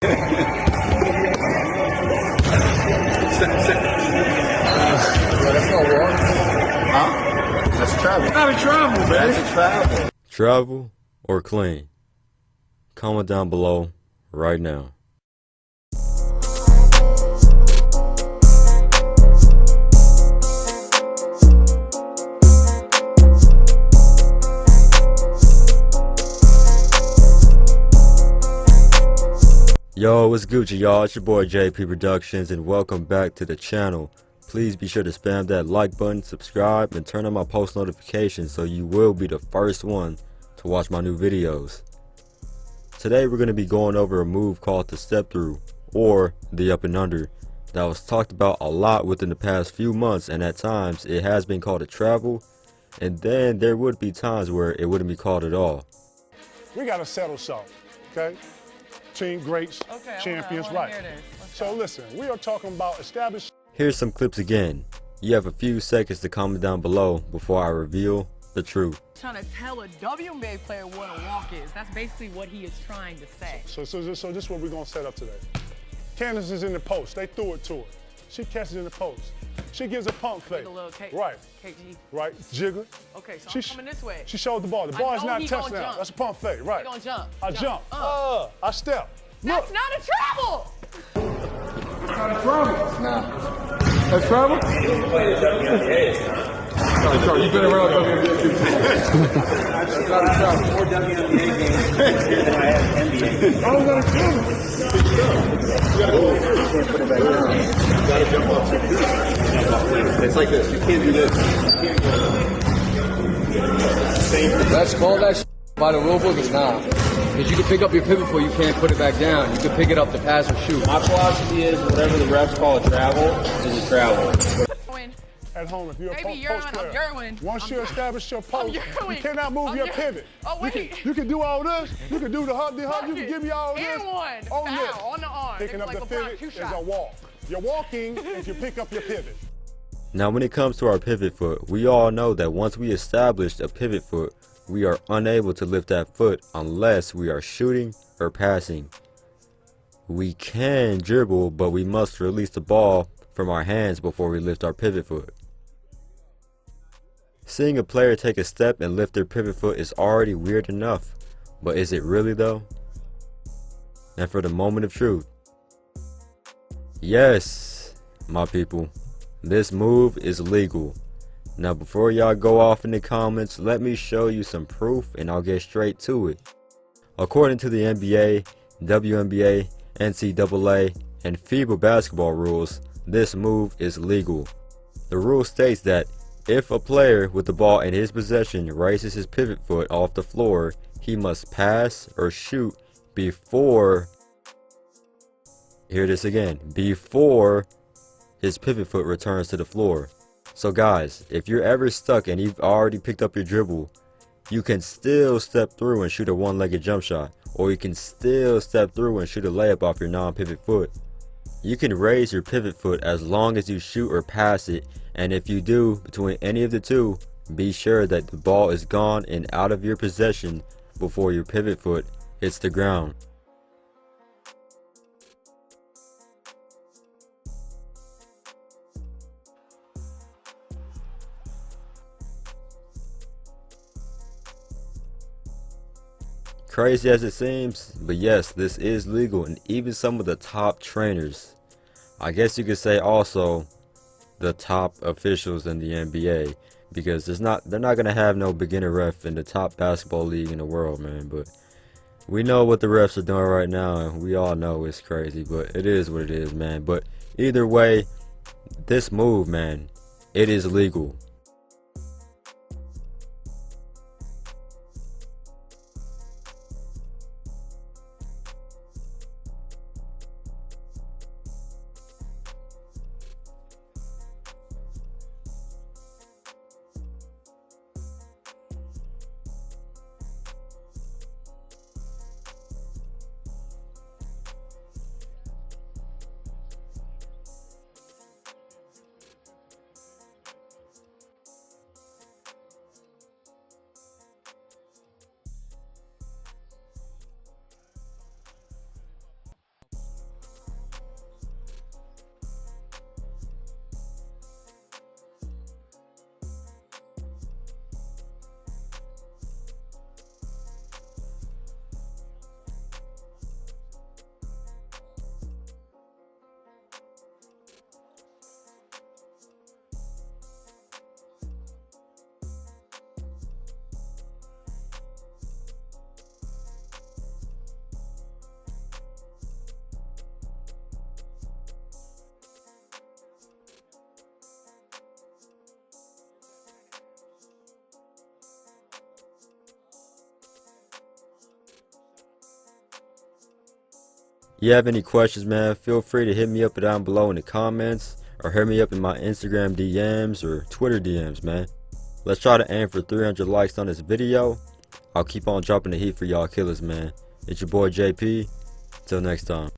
That's not war. Huh? That's travel. Not a travel, man. That's a travel. Travel or clean? Comment down below right now. Yo, what's Gucci, y'all? It's your boy JP Productions, and welcome back to the channel. Please be sure to spam that like button, subscribe, and turn on my post notifications so you will be the first one to watch my new videos. Today we're going to be going over a move called the step through, or the up and under, that was talked about a lot within the past few months, and at times it has been called a travel, and then there would be times where it wouldn't be called at all. We got to settle something, okay? Team greats, champions, right. So listen, we are talking about established. Here's some clips again. You have a few seconds to comment down below before I reveal the truth. Trying to tell a WNBA player what a walk is. That's basically what he is trying to say. So this is what we're going to set up today. Candace is in the post. They threw it to her. She catches in the post. She gives a pump fake. Right. KG. Right. Jiggle. Okay, so I'm coming this way. She showed the ball. The ball is not touched now. That's a pump fake. Right. He gonna jump. I jump. I step. That's not a travel. It's not a travel. Nah. A travel? Sorry, you've been around WNBA too. That's not a travel. More WNBA games here than I have NBA. I was gonna kill him. You can't put it back down. You gotta jump off. It's like this. You can't do this. You can't go. Let's call that by the rule book is not. Because you can pick up your pivot foot, you can't put it back down. You can pick it up to pass or shoot. My philosophy is whatever the refs call a travel is a travel. At home, if you're a post player, I'm once you establish your post, you cannot move your pivot. Oh, wait. You can do all this. You can do the hug, you can give me all this. And one. Oh, Foul yeah. on the arm. Picking up the pivot is a walk. You're walking if you pick up your pivot. Now when it comes to our pivot foot, we all know that once we established a pivot foot, we are unable to lift that foot unless we are shooting or passing. We can dribble, but we must release the ball from our hands before we lift our pivot foot. Seeing a player take a step and lift their pivot foot is already weird enough, but is it really though? And for the moment of truth, yes, my people, this move is legal. Now before y'all go off in the comments, let me show you some proof and I'll get straight to it. According to the NBA, WNBA, NCAA, and FIBA basketball rules, this move is legal. The rule states that if a player with the ball in his possession raises his pivot foot off the floor, he must pass or shoot before, hear this again, before his pivot foot returns to the floor. So guys, if you're ever stuck and you've already picked up your dribble, you can still step through and shoot a one-legged jump shot, or you can still step through and shoot a layup off your non-pivot foot. You can raise your pivot foot as long as you shoot or pass it, and if you do between any of the two, be sure that the ball is gone and out of your possession before your pivot foot hits the ground. Crazy as it seems, but yes, this is legal, and even some of the top trainers, I guess you could say also the top officials in the NBA, because they're not gonna have no beginner ref in the top basketball league in the world, man. But we know what the refs are doing right now, and we all know it's crazy, but it is what it is, man. But either way, this move, man, it is legal. You have any questions, man, feel free to hit me up down below in the comments, or hit me up in my Instagram DMs or Twitter DMs, man. Let's try to aim for 300 likes on this video. I'll keep on dropping the heat for y'all killers, man. It's your boy JP. Till next time.